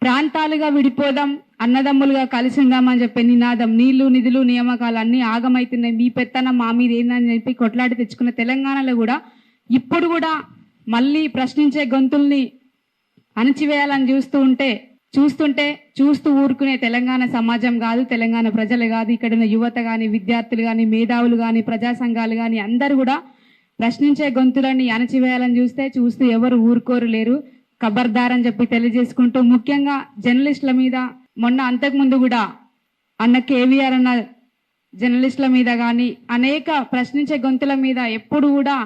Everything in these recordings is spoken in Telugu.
ప్రాంతాలుగా విడిపోదాం, అన్నదమ్ములుగా కలిసి ఉందామని చెప్పే నినాదం, నీళ్లు నిధులు నియామకాలు అన్ని ఆగమైతున్నాయి, మీ పెత్తనం మా మీద ఏందని చెప్పి కొట్లాడి తెచ్చుకున్న తెలంగాణలో కూడా ఇప్పుడు కూడా మళ్ళీ ప్రశ్నించే గొంతుల్ని అణచివేయాలని చూస్తూ ఊరుకునే తెలంగాణ సమాజం కాదు, తెలంగాణ ప్రజలు కాదు, ఇక్కడ ఉన్న యువత కానీ, విద్యార్థులు కానీ, మేధావులు కానీ, ప్రజా సంఘాలు కానీ అందరూ కూడా ప్రశ్నించే గొంతులని అణచివేయాలని చూస్తూ ఎవరు ఊరుకోరు లేరు. ఖబర్దార్ అని చెప్పి తెలియజేసుకుంటూ, ముఖ్యంగా జర్నలిస్టుల మీద మొన్న అంతకుముందు కూడా అన్న కేవీఆర్ అన్న జర్నలిస్టుల మీద కానీ అనేక ప్రశ్నించే గొంతుల మీద ఎప్పుడు కూడా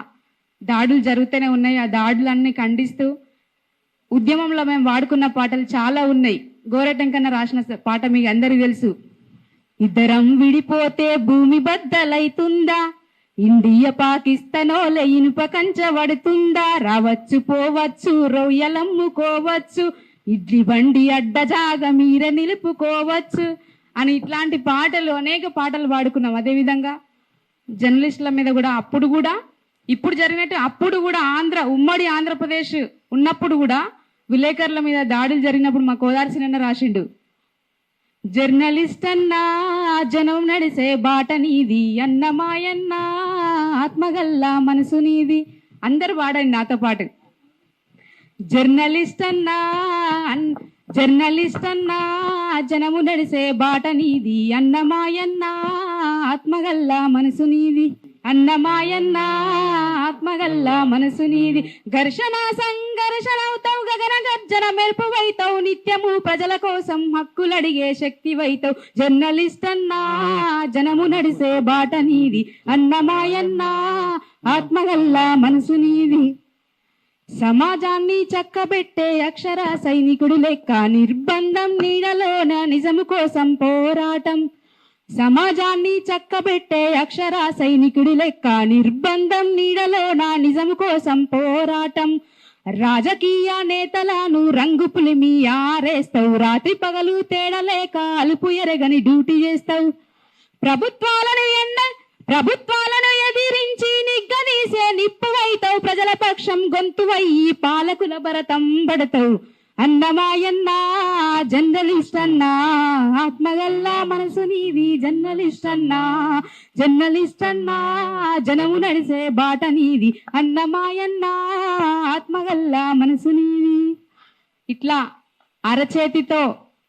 దాడులు జరుగుతూనే ఉన్నాయి. ఆ దాడులన్నీ ఖండిస్తూ ఉద్యమంలో మేము వాడుకున్న పాటలు చాలా ఉన్నాయి. గోరెటెంకన్న రాసిన పాట మీకు అందరికీ తెలుసు. ఇద్దరం విడిపోతే భూమి బద్దలైతుందా, ఇండియా పాకిస్తానోల ఇనుప కంచ పడుతుందా, రావచ్చు పోవచ్చు రొయ్యలమ్ముకోవచ్చు, ఇడ్లీ బండి అడ్డజాగ మీర నిలుపుకోవచ్చు అని ఇట్లాంటి పాటలు అనేక పాటలు పాడుకున్నాం. అదేవిధంగా జర్నలిస్టుల మీద కూడా ఇప్పుడు జరిగినట్టు అప్పుడు కూడా ఉమ్మడి ఆంధ్రప్రదేశ్ ఉన్నప్పుడు కూడా విలేకరుల మీద దాడులు జరిగినప్పుడు మా కోదారి సినన్న రాసిండు, జర్నలిస్ట్ అన్నా జనం నడిసే బాట నీది, అన్నమాయన్న ఆత్మగల్లా మనసు నీది. అందరు పాడండి నాతో పాటు. జర్నలిస్ట్ అన్నా జనము నడిసే బాట నీది, అన్నమాయన్న ఆత్మగల్లా మనసు నీది, అన్నమాయన్న ఆత్మగల్లా మనసు నీది. ఘర్షణ సంఘర్షణవుతావు, గగన గర్జన మెరుపువైతావు, నిత్యము ప్రజల కోసం హక్కులడిగే శక్తివైతావు. జర్నలిస్ట్ అన్నా జనము నడిసే బాట నీది, అన్నమాయన్న ఆత్మగల్లా మనసు నీది. సమాజాన్ని చక్కబెట్టే అక్షర సైనికుడు లెక్క, నిర్బంధం నీడలోన నిజము కోసం పోరాటం. సమాజాన్ని చక్కబెట్టే అక్షర సైనికుడి లెక్క, నిర్బంధం నీడలోన నిజము కోసం పోరాటం. రాజకీయ నేతలను రంగు పులిమి ఆరేస్తావు, రాత్రి పగలు తేడలేక అలుపు ఎరగని డ్యూటీ చేస్తావు. ప్రభుత్వాలను ఎదిరించి నిగ్గనీసే నిప్పువైతావు, ప్రజల పక్షం గొంతువయ్యి పాలకుల భరతం పడతావు. అన్నమాయన్న జర్నలిస్ట్ అన్నా ఆత్మగల్లా మనసు నీది, జర్నలిస్ట్ అన్నా జనము నడిసే బాట నీది, అన్నమాయన్న ఆత్మగల్లా మనసు నీది. ఇట్లా అరచేతితో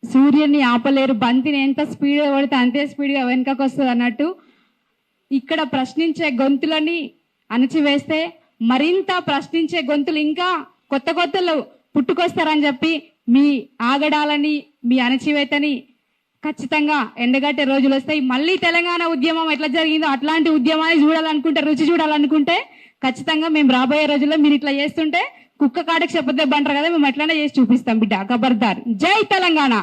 సూర్యుని ఆపలేరు, బంతిని ఎంత స్పీడ్గా పడితే అంతే స్పీడ్గా వెనుకకు వస్తుంది అన్నట్టు ఇక్కడ ప్రశ్నించే గొంతులని అణచివేస్తే మరింత ప్రశ్నించే గొంతులు ఇంకా కొత్తలు పుట్టుకొస్తారని చెప్పి మీ ఆగడాలని, మీ అణచివేతని ఖచ్చితంగా ఎండగట్టే రోజులు వస్తాయి. మళ్ళీ తెలంగాణ ఉద్యమం ఎట్లా జరిగిందో అట్లాంటి ఉద్యమాన్ని రుచి చూడాలనుకుంటే ఖచ్చితంగా మేము రాబోయే రోజుల్లో మీరు ఇట్లా చేస్తుంటే కుక్క కాడకి చెప్పదే బంటారు కదా, మేము ఎట్లానే చేసి చూపిస్తాం బిడ్డ. ఖబర్దార్. జై తెలంగాణ.